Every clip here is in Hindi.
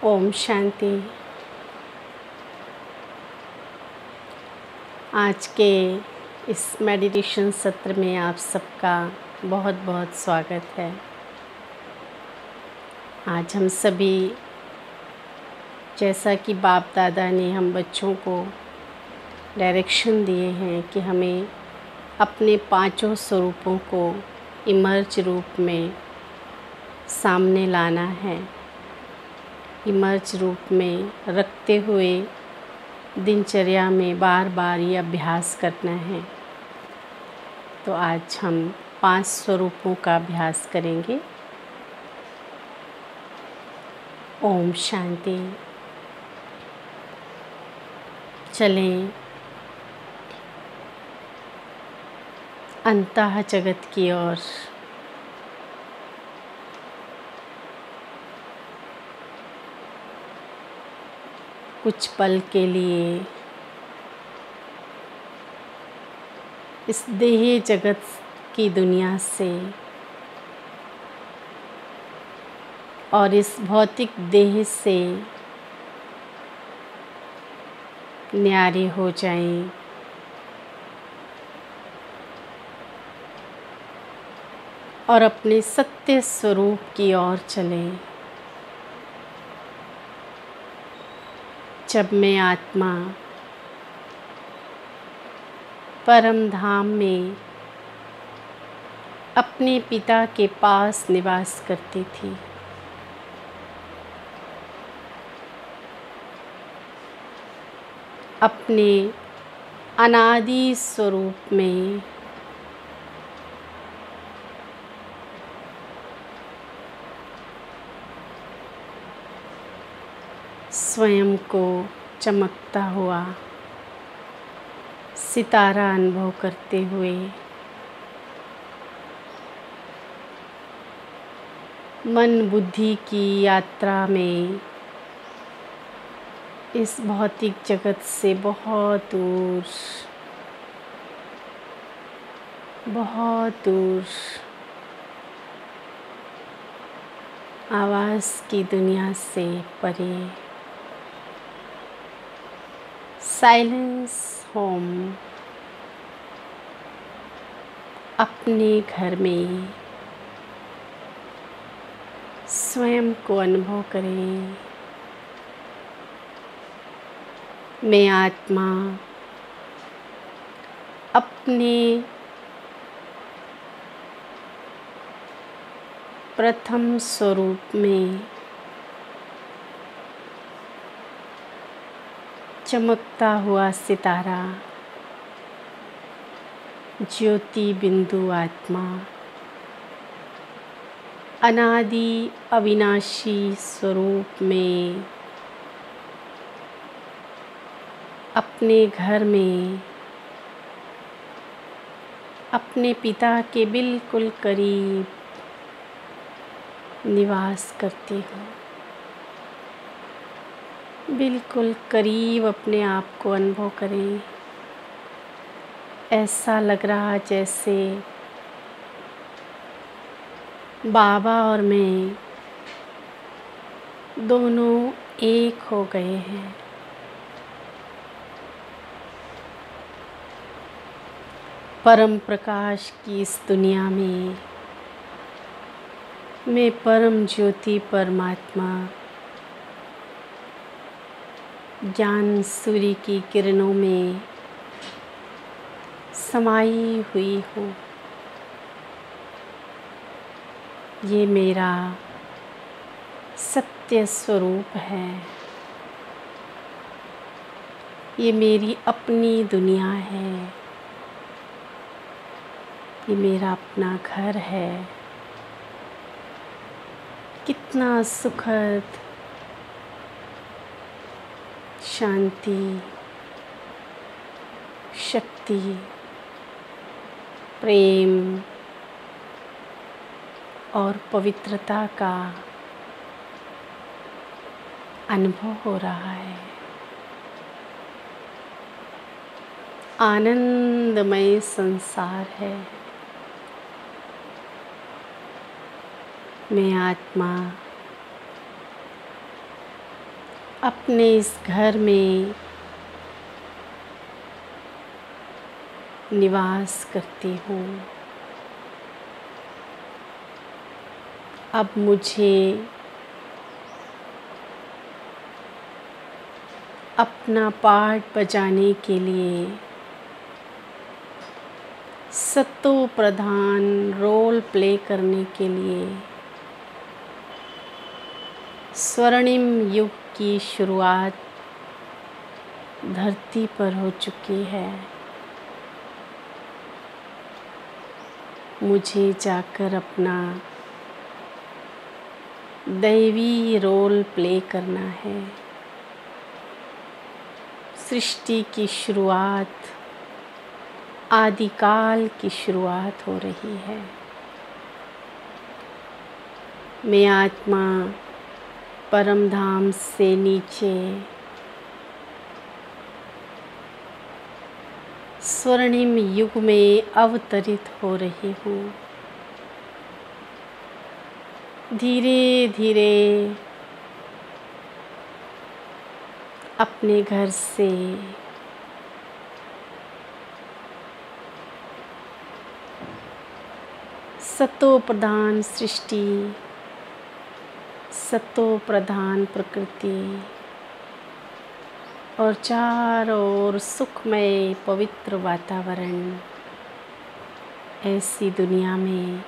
ओम शांति। आज के इस मेडिटेशन सत्र में आप सबका बहुत बहुत स्वागत है। आज हम सभी, जैसा कि बाप दादा ने हम बच्चों को डायरेक्शन दिए हैं कि हमें अपने पांचों स्वरूपों को इमर्ज रूप में सामने लाना है, इमर्ज रूप में रखते हुए दिनचर्या में बार बार ये अभ्यास करना है। तो आज हम 5 स्वरूपों का अभ्यास करेंगे। ओम शांति। चलें अंतः जगत की ओर। कुछ पल के लिए इस देही जगत की दुनिया से और इस भौतिक देह से न्यारे हो जाएं। और अपने सत्य स्वरूप की ओर चलें। जब मैं आत्मा परम धाम में अपने पिता के पास निवास करती थी, अपने अनादि स्वरूप में स्वयं को चमकता हुआ सितारा अनुभव करते हुए मन बुद्धि की यात्रा में इस भौतिक जगत से बहुत दूर आवाज़ की दुनिया से परे साइलेंस होम अपने घर में स्वयं को अनुभव करें। मैं आत्मा अपने प्रथम स्वरूप में चमकता हुआ सितारा, ज्योति बिंदु आत्मा, अनादि अविनाशी स्वरूप में अपने घर में अपने पिता के बिल्कुल करीब निवास करती हूँ। बिल्कुल करीब अपने आप को अनुभव करें। ऐसा लग रहा जैसे बाबा और मैं दोनों एक हो गए हैं। परम प्रकाश की इस दुनिया में मैं परम ज्योति परमात्मा ज्ञान सूर्य की किरणों में समाई हुई हूँ। ये मेरा सत्य स्वरूप है। ये मेरी अपनी दुनिया है। ये मेरा अपना घर है। कितना सुखद, शांति, शक्ति, प्रेम और पवित्रता का अनुभव हो रहा है। आनंदमय संसार है। मैं आत्मा अपने इस घर में निवास करती हूँ। अब मुझे अपना पार्ट बजाने के लिए सत्तो प्रधान रोल प्ले करने के लिए स्वर्णिम युग की शुरुआत धरती पर हो चुकी है। मुझे जाकर अपना दैवी रोल प्ले करना है। सृष्टि की शुरुआत, आदिकाल की शुरुआत हो रही है। मैं आत्मा परम धाम से नीचे स्वर्णिम युग में अवतरित हो रही हूँ। धीरे धीरे अपने घर से सत्तो प्रधान सृष्टि, सत्तो प्रधान प्रकृति और चारों ओर सुखमय पवित्र वातावरण, ऐसी दुनिया में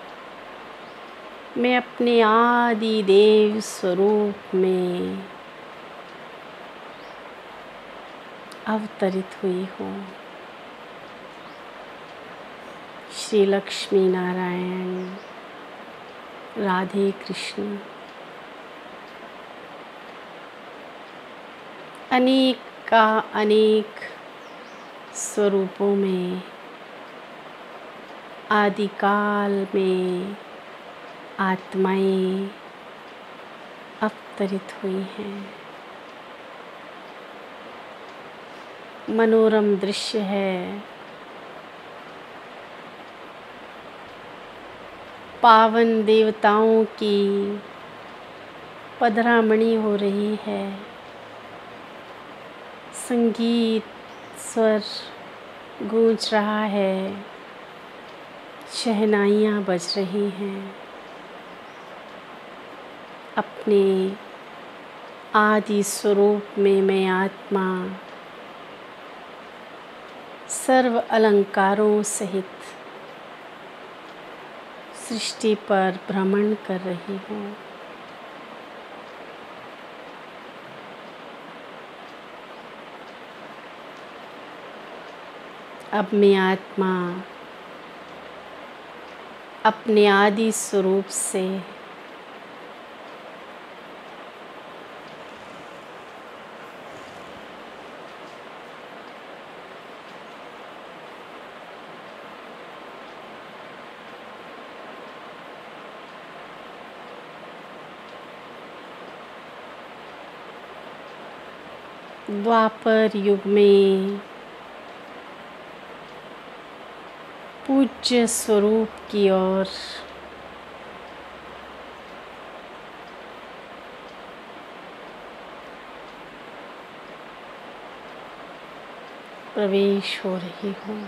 मैं अपने आदि देव स्वरूप में अवतरित हुई हूँ। श्री लक्ष्मी नारायण, राधे कृष्ण। अनेक का अनेक स्वरूपों में आदिकाल में आत्माएं अवतरित हुई हैं। मनोरम दृश्य है। पावन देवताओं की पधरामणि हो रही है। संगीत स्वर गूंज रहा है। शहनाइयाँ बज रही हैं। अपने आदि स्वरूप में मैं आत्मा सर्व अलंकारों सहित सृष्टि पर भ्रमण कर रही हूँ। अब मैं आत्मा अपने आदि स्वरूप से द्वापर युग में पूज्य स्वरूप की ओर प्रवेश हो रही हूँ।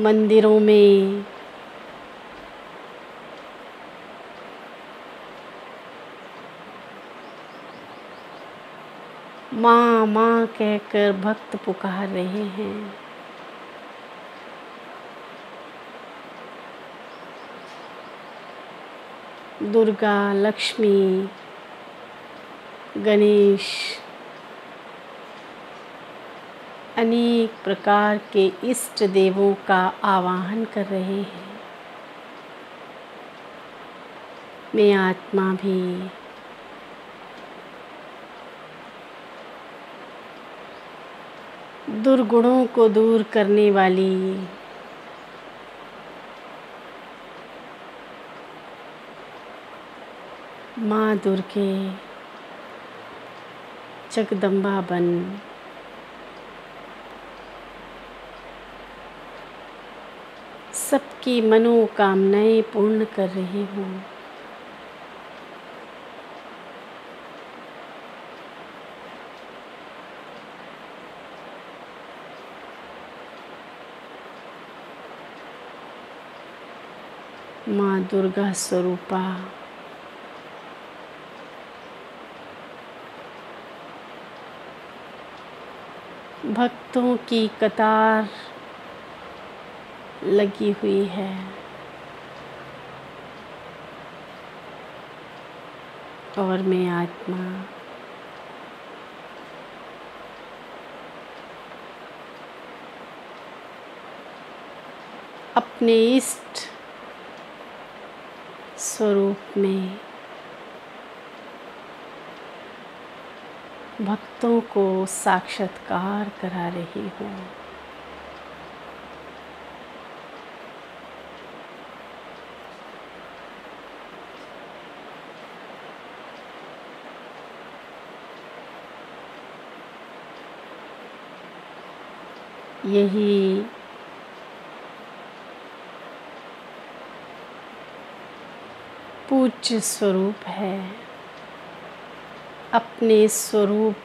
मंदिरों में माँ माँ कहकर भक्त पुकार रहे हैं। दुर्गा, लक्ष्मी, गणेश अनेक प्रकार के इष्ट देवों का आवाहन कर रहे हैं। मैं आत्मा भी दुर्गुणों को दूर करने वाली माँ दुर्गे जगदम्बा बन सबकी मनोकामनाएं पूर्ण कर रही हूँ। माँ दुर्गा स्वरूपा भक्तों की कतार लगी हुई है। और मैं आत्मा अपने इष्ट स्वरूप में भक्तों को साक्षात्कार करा रही हूँ। यही पूज्य स्वरूप है। अपने स्वरूप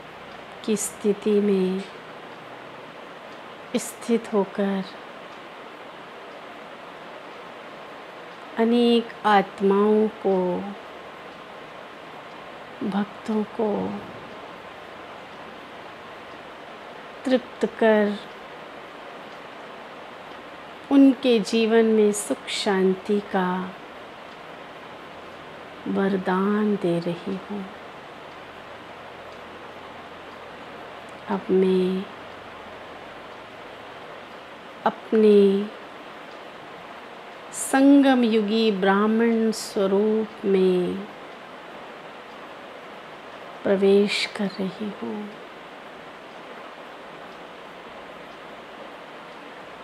की स्थिति में स्थित होकर अनेक आत्माओं को, भक्तों को तृप्त कर उनके जीवन में सुख शांति का वरदान दे रही हूँ। अब मैं अपने संगम युगी ब्राह्मण स्वरूप में प्रवेश कर रही हूँ।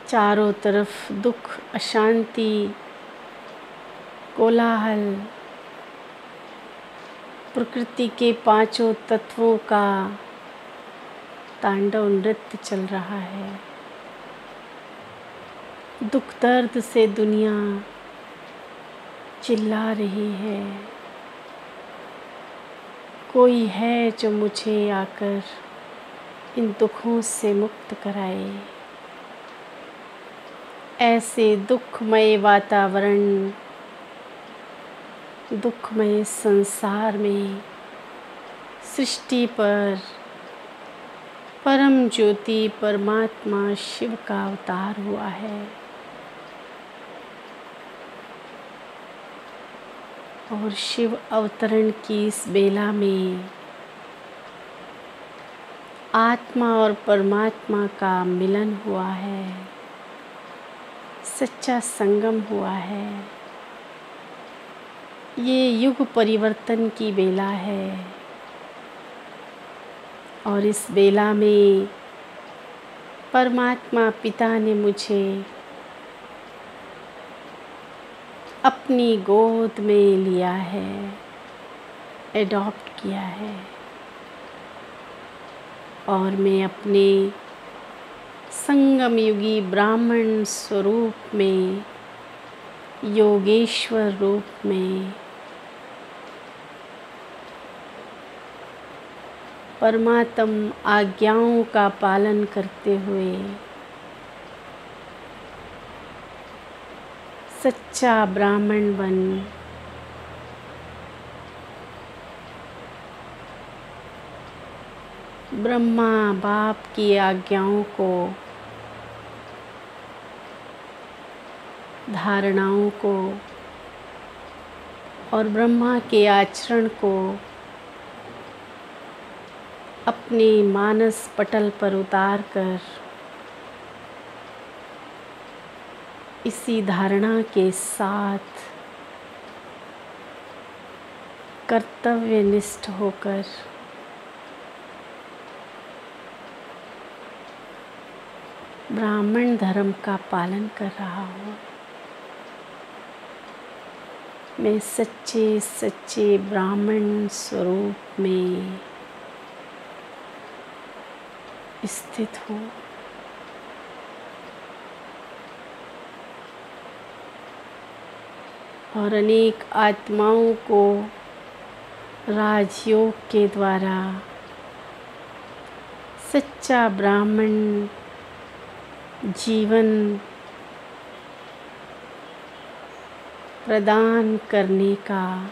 चारों तरफ दुख, अशांति, कोलाहल, प्रकृति के पांचों तत्वों का तांडव नृत्य चल रहा है। दुख दर्द से दुनिया चिल्ला रही है। कोई है जो मुझे आकर इन दुखों से मुक्त कराए। ऐसे दुखमय वातावरण, दुखमय संसार में सृष्टि पर परम ज्योति परमात्मा शिव का अवतार हुआ है। और शिव अवतरण की इस बेला में आत्मा और परमात्मा का मिलन हुआ है, सच्चा संगम हुआ है। ये युग परिवर्तन की बेला है और इस बेला में परमात्मा पिता ने मुझे अपनी गोद में लिया है, एडॉप्ट किया है। और मैं अपने संगम युगी ब्राह्मण स्वरूप में, योगेश्वर रूप में परमात्म आज्ञाओं का पालन करते हुए सच्चा ब्राह्मण बन ब्रह्मा बाप की आज्ञाओं को, धारणाओं को और ब्रह्मा के आचरण को अपने मानस पटल पर उतार कर इसी धारणा के साथ कर्तव्यनिष्ठ होकर ब्राह्मण धर्म का पालन कर रहा हूँ। मैं सच्चे सच्चे ब्राह्मण स्वरूप में स्थित हूँ। और अनेक आत्माओं को राजयोग के द्वारा सच्चा ब्राह्मण जीवन प्रदान करने का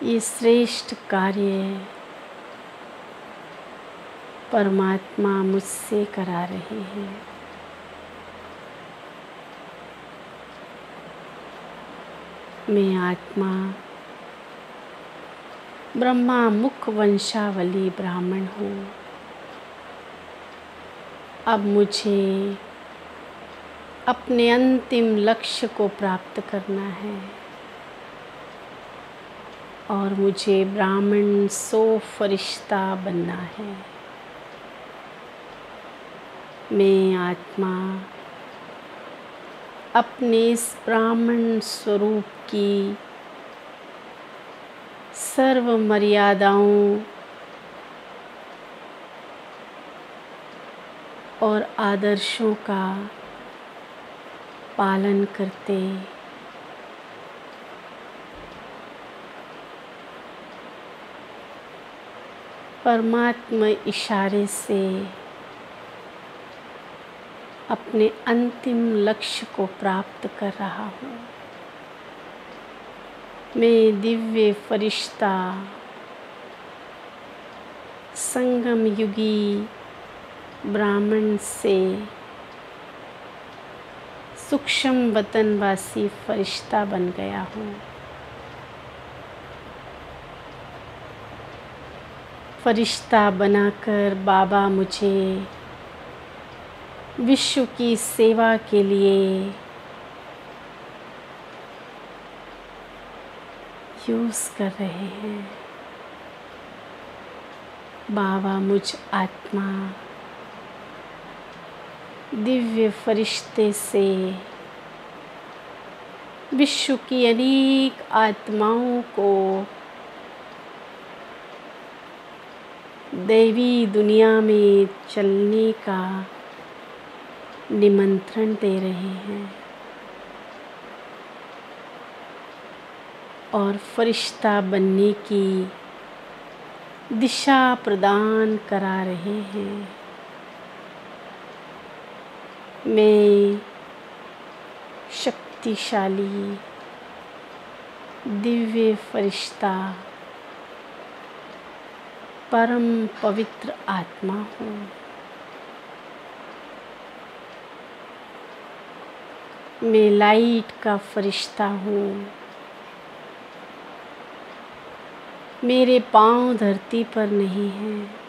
ये श्रेष्ठ कार्य परमात्मा मुझसे करा रहे हैं। मैं आत्मा ब्रह्मा मुख वंशावली ब्राह्मण हूँ। अब मुझे अपने अंतिम लक्ष्य को प्राप्त करना है और मुझे ब्राह्मण सो फरिश्ता बनना है। मैं आत्मा अपने इस ब्राह्मण स्वरूप की सर्व मर्यादाओं और आदर्शों का पालन करते परमात्मा इशारे से अपने अंतिम लक्ष्य को प्राप्त कर रहा हूँ। मैं दिव्य फरिश्ता संगम युगी ब्राह्मण से सूक्ष्म वतनवासी फरिश्ता बन गया हूँ। फरिश्ता बनाकर बाबा मुझे विश्व की सेवा के लिए यूज़ कर रहे हैं। बाबा मुझ आत्मा दिव्य फरिश्ते से विश्व की अनेक आत्माओं को दैवी दुनिया में चलने का निमंत्रण दे रहे हैं और फरिश्ता बनने की दिशा प्रदान करा रहे हैं। मैं शक्तिशाली दिव्य फरिश्ता परम पवित्र आत्मा हूँ। मैं लाइट का फरिश्ता हूँ। मेरे पाँव धरती पर नहीं हैं।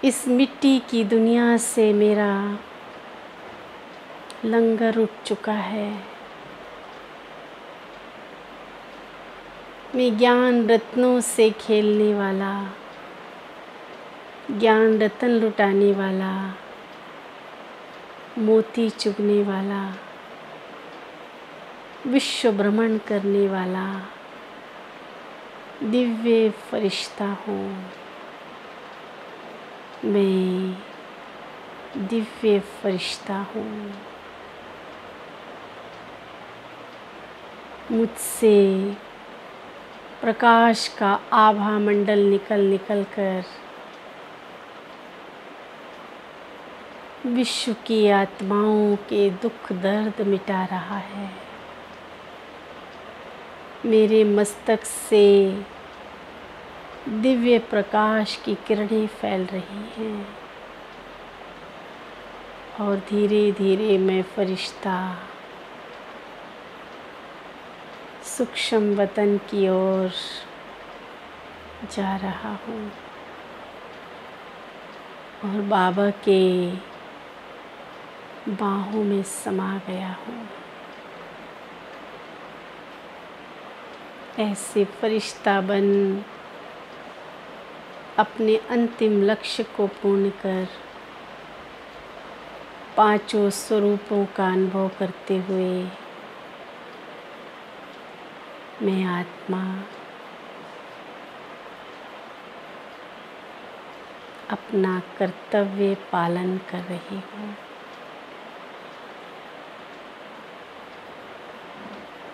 इस मिट्टी की दुनिया से मेरा लंगर उठ चुका है। मैं ज्ञान रत्नों से खेलने वाला, ज्ञान रत्न लुटाने वाला, मोती चुगने वाला, विश्व भ्रमण करने वाला दिव्य फरिश्ता हूँ। मैं दिव्य फरिश्ता हूँ। मुझसे प्रकाश का आभा मंडल निकल कर विश्व की आत्माओं के दुख दर्द मिटा रहा है। मेरे मस्तक से दिव्य प्रकाश की किरणें फैल रही हैं और धीरे धीरे मैं फरिश्ता सूक्ष्म वतन की ओर जा रहा हूँ और बाबा के बाहों में समा गया हूँ। ऐसे फरिश्ता बन अपने अंतिम लक्ष्य को पूर्ण कर पांचों स्वरूपों का अनुभव करते हुए मैं आत्मा अपना कर्तव्य पालन कर रही हूँ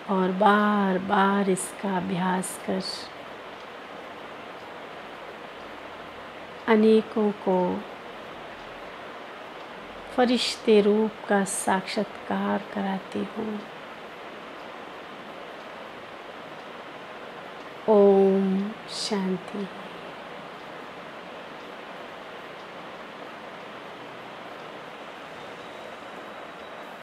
और बार बार इसका अभ्यास कर अनेकों को फरिश्ते रूप का साक्षात्कार कराती हूँ। ओम शांति।